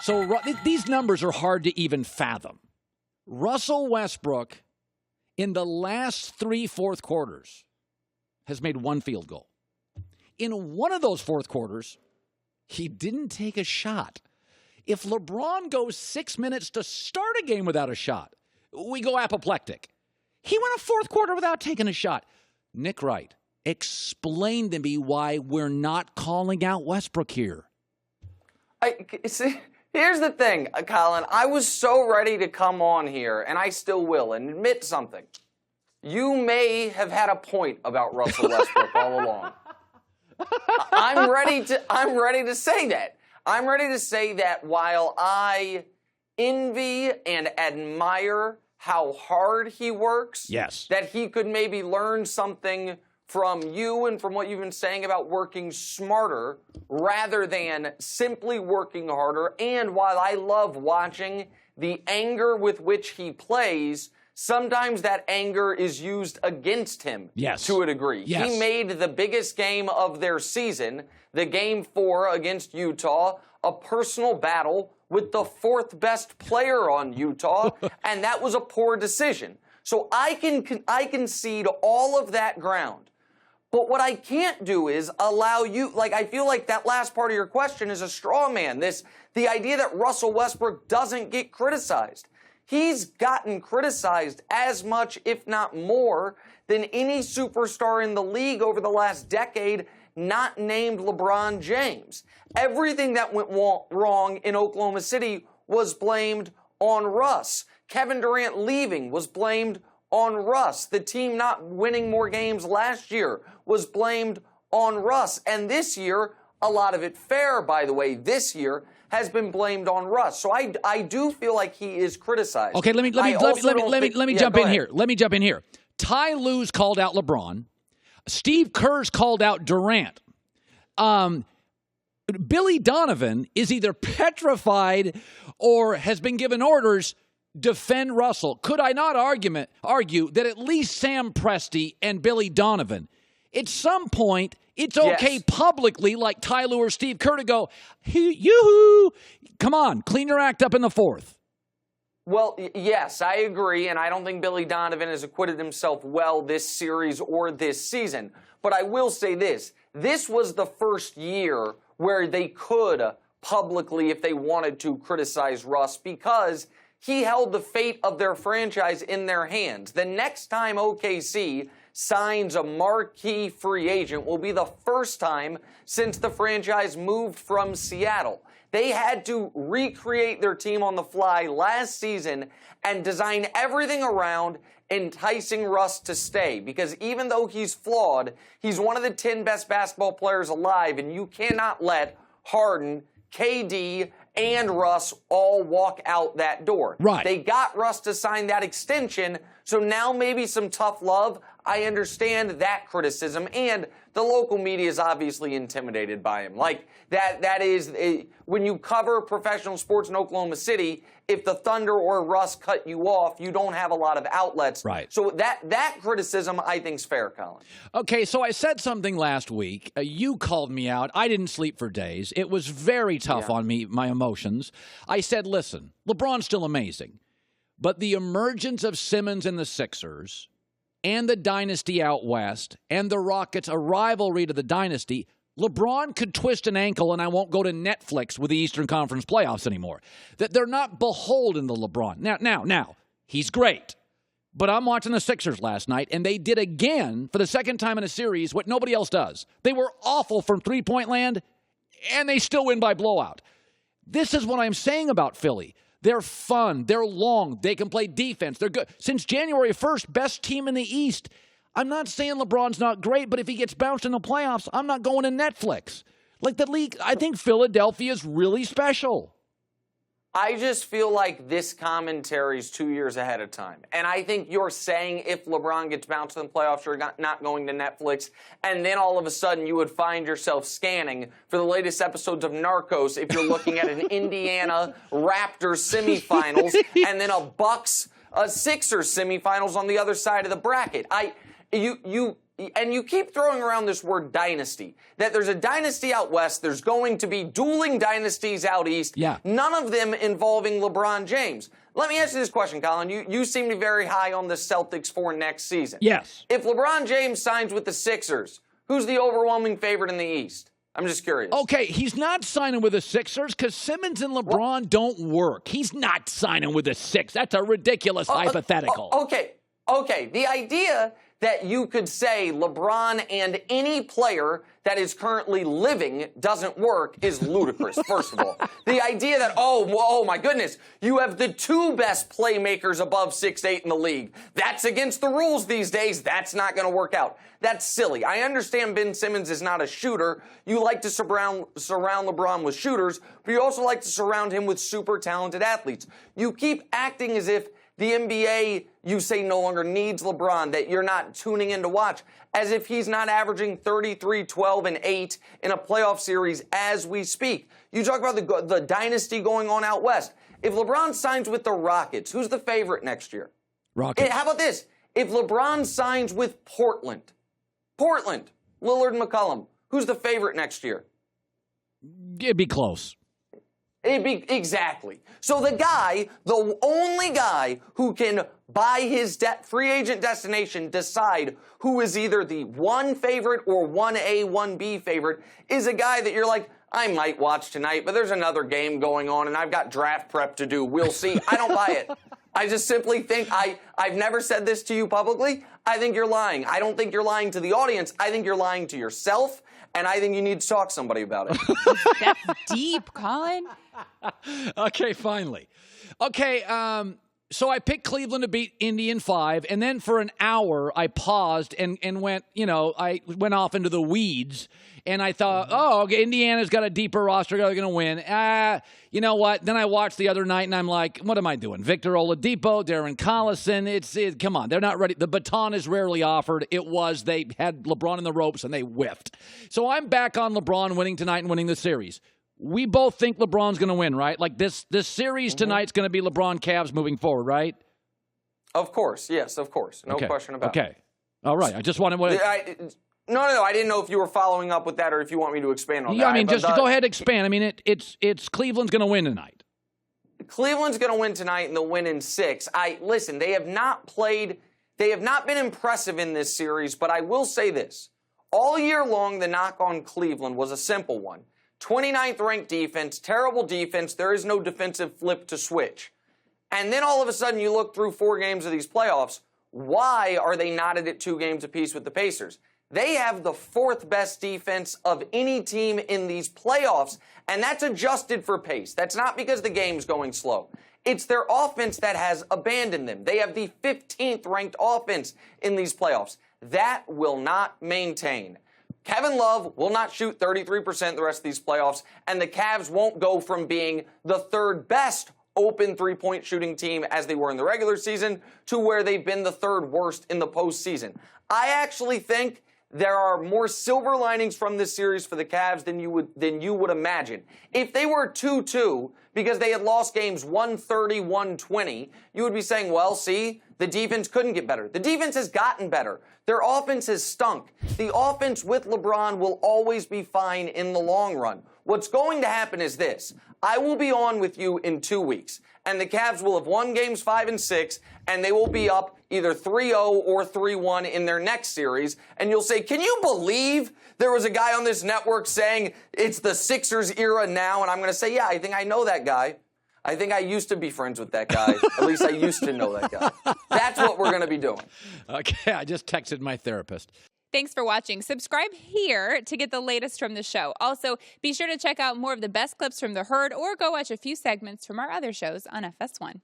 So these numbers are hard to even fathom. Russell Westbrook, in the last 3 fourth quarters, has made 1 field goal. In one of those fourth quarters, he didn't take a shot. If LeBron goes 6 minutes to start a game without a shot, we go apoplectic. He went a fourth quarter without taking a shot. Nick Wright, explain to me why we're not calling out Westbrook here. Here's the thing, Colin. I was so ready to come on here, and I still will, and admit something. You may have had a point about Russell Westbrook all along. I'm ready to say that. I'm ready to say that while I envy and admire how hard he works, yes, that he could maybe learn something from you and from what you've been saying about working smarter rather than simply working harder. And while I love watching the anger with which he plays, sometimes that anger is used against him to a degree. Yes. He made the biggest game of their season, the Game 4 against Utah, a personal battle with the 4th best player on Utah, and that was a poor decision. So I can cede all of that ground. But what I can't do is allow you, I feel like that last part of your question is a straw man. The idea that Russell Westbrook doesn't get criticized. He's gotten criticized as much, if not more, than any superstar in the league over the last decade, not named LeBron James. Everything that went wrong in Oklahoma City was blamed on Russ. Kevin Durant leaving was blamed on Russ. The team not winning more games last year was blamed on Russ. And this year, a lot of it fair, by the way, this year has been blamed on Russ. So I do feel like he is criticized. Okay, let me jump in here. Let me jump in here. Ty Lue's called out LeBron. Steve Kerr's called out Durant. Billy Donovan is either petrified or has been given orders defend Russell. Could I not argue that at least Sam Presti and Billy Donovan, at some point, it's okay publicly, like Ty Lue or Steve Kerr, to go, yoo-hoo, come on, clean your act up in the 4th. Well, yes, I agree, and I don't think Billy Donovan has acquitted himself well this series or this season. But I will say this. This was the first year where they could publicly, if they wanted to, criticize Russ because he held the fate of their franchise in their hands. The next time OKC signs a marquee free agent will be the first time since the franchise moved from Seattle. They had to recreate their team on the fly last season and design everything around enticing Russ to stay. Because even though he's flawed, he's one of the 10 best basketball players alive, and you cannot let Harden, KD, and Russ all walk out that door. Right. They got Russ to sign that extension, so now maybe some tough love. I understand that criticism, and the local media is obviously intimidated by him. That is, when you cover professional sports in Oklahoma City, if the Thunder or Russ cut you off, you don't have a lot of outlets. Right. So that criticism, I think, is fair, Colin. Okay, so I said something last week. You called me out. I didn't sleep for days. It was very tough on me, my emotions. I said, listen, LeBron's still amazing, but the emergence of Simmons and the Sixers and the dynasty out west and the Rockets, a rivalry to the dynasty, LeBron could twist an ankle and I won't go to Netflix with the Eastern Conference playoffs anymore. That they're not beholden to LeBron. Now, he's great. But I'm watching the Sixers last night, and they did again, for the second time in a series, what nobody else does. They were awful from three-point land, and they still win by blowout. This is what I'm saying about Philly. They're fun. They're long. They can play defense. They're good. Since January 1st, best team in the East. I'm not saying LeBron's not great, but if he gets bounced in the playoffs, I'm not going to Netflix. Like the league, I think Philadelphia is really special. I just feel like this commentary is 2 years ahead of time. And I think you're saying if LeBron gets bounced in the playoffs, you're not going to Netflix. And then all of a sudden you would find yourself scanning for the latest episodes of Narcos if you're looking at an Indiana Raptors semifinals and then a Bucks Sixers semifinals on the other side of the bracket. and you keep throwing around this word dynasty, that there's a dynasty out west, there's going to be dueling dynasties out east, none of them involving LeBron James. Let me ask you this question, Colin. You seem to be very high on the Celtics for next season. Yes. If LeBron James signs with the Sixers, who's the overwhelming favorite in the East? I'm just curious. Okay, he's not signing with the Sixers because Simmons and LeBron don't work. He's not signing with the Sixers. That's a ridiculous hypothetical. Okay. The idea that you could say LeBron and any player that is currently living doesn't work is ludicrous, first of all. The idea that, oh my goodness, you have the two best playmakers above 6'8" in the league. That's against the rules these days. That's not going to work out. That's silly. I understand Ben Simmons is not a shooter. You like to surround LeBron with shooters, but you also like to surround him with super talented athletes. You keep acting as if the NBA, you say, no longer needs LeBron, that you're not tuning in to watch, as if he's not averaging 33, 12, and 8 in a playoff series as we speak. You talk about the dynasty going on out west. If LeBron signs with the Rockets, who's the favorite next year? Rockets. How about this? If LeBron signs with Portland, Lillard and McCollum, who's the favorite next year? It'd be close. Exactly. So the only guy who can, by his free agent destination, decide who is either the 1 favorite or 1A, 1B favorite is a guy that you're like, I might watch tonight, but there's another game going on and I've got draft prep to do. We'll see. I don't buy it. I just simply think I've never said this to you publicly. I think you're lying. I don't think you're lying to the audience. I think you're lying to yourself, and I think you need to talk to somebody about it. That's deep, Colin. Okay, finally. Okay, so I picked Cleveland to beat Indy in 5, and then for an hour I paused and went, I went off into the weeds, and I thought, okay, Indiana's got a deeper roster, they're going to win. You know what? Then I watched the other night, and I'm like, what am I doing? Victor Oladipo, Darren Collison, come on, they're not ready. The baton is rarely offered. They had LeBron in the ropes, and they whiffed. So I'm back on LeBron winning tonight and winning the series. We both think LeBron's going to win, right? Like this series tonight's going to be LeBron Cavs moving forward, right? Of course, yes, of course. No question about it. Okay. All right. I just wanted to... No. I didn't know if you were following up with that or if you want me to expand on that. Yeah, I mean, just go ahead and expand. I mean, it's Cleveland's going to win tonight. Cleveland's going to win tonight, and they'll win in 6. Listen, they have not been impressive in this series, but I will say this. All year long, the knock on Cleveland was a simple one. 29th ranked defense, terrible defense, there is no defensive flip to switch. And then all of a sudden you look through 4 games of these playoffs, why are they knotted at 2 games apiece with the Pacers? They have the 4th best defense of any team in these playoffs, and that's adjusted for pace. That's not because the game's going slow. It's their offense that has abandoned them. They have the 15th ranked offense in these playoffs. That will not maintain. Kevin Love will not shoot 33% the rest of these playoffs, and the Cavs won't go from being the 3rd best open three-point shooting team as they were in the regular season to where they've been the 3rd worst in the postseason. I actually think there are more silver linings from this series for the Cavs than you would imagine. If they were 2-2 because they had lost games 130-120, you would be saying, well, see, the defense couldn't get better. The defense has gotten better. Their offense has stunk. The offense with LeBron will always be fine in the long run. What's going to happen is this. I will be on with you in 2 weeks, and the Cavs will have won games 5 and 6, and they will be up either 3-0 or 3-1 in their next series. And you'll say, can you believe there was a guy on this network saying it's the Sixers era now? And I'm going to say, yeah, I think I know that guy. I think I used to be friends with that guy. At least I used to know that guy. That's what we're going to be doing. Okay, I just texted my therapist. Thanks for watching. Subscribe here to get the latest from the show. Also, be sure to check out more of the best clips from The Herd or go watch a few segments from our other shows on FS1.